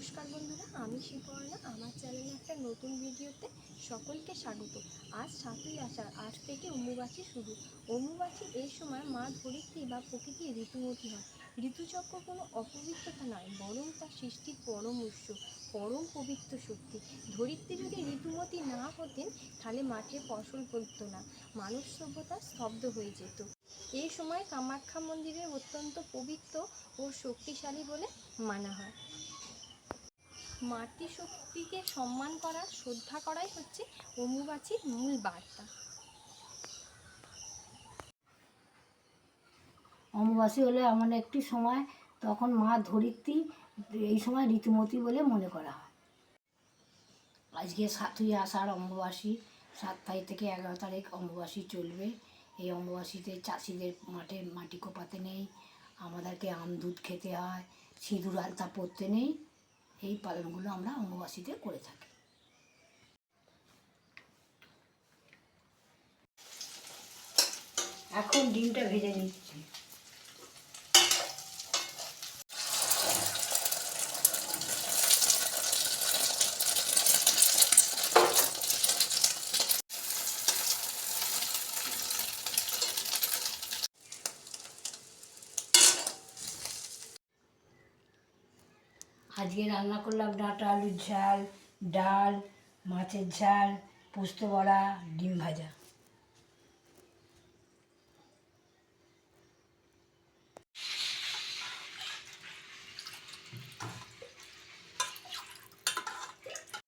নমস্কার বন্ধুরা, আমি শিবর্ণা। আমার চ্যানেলে একটা নতুন ভিডিওতে সকলকে স্বাগত। আজ 7ই আষাঢ়, আজ থেকে অম্বুবাচী শুরু। অম্বুবাচী এই সময় মা ধরিত্রী বা প্রকৃতি ঋতুমতী হয়। ঋতুচক্র কোনো অপবিত্রতা নয়, বরং তা সৃষ্টির পরম উৎস, পরম পবিত্র শক্তি। ধরিত্রী যদি ঋতুমতী না হতেন, তাহলে মাঠে ফসল ফলত না, মানব সভ্যতা স্তব্ধ হয়ে যেত। এই সময় কামাখ্যা মন্দিরের অত্যন্ত পবিত্র ও শক্তিশালী বলে মানা হয়। মাতৃশক্তিকে সম্মান করা, শ্রদ্ধা করাই হচ্ছে অম্বুবাচীর মূল বার্তা। অমাবাসী হলো এমন একটি সময়, তখন মা ধরিত্রী এই সময় ঋতুমতী বলে মনে করা হয়। আজকে 7ই আষাঢ় অমাবাসী, 7 তারিখ থেকে 11 তারিখ অমাবাসী চলবে। এই অমাবাসীতে চাষিদের মাঠে মাটি কোপাতে নেই, আমাদেরকে আম দুধ খেতে হয়, সিঁদুর আলতা পরতে নেই। এই পালনগুলো আমরা অমাবাসীতে করে থাকি। এখন ডিমটা ভেজে নিচ্ছি। আজকে রান্না করলাম ডাঁটা আলুর ঝাল, ডাল, মাছের ঝাল, পোস্ত বড়া, ডিম ভাজা।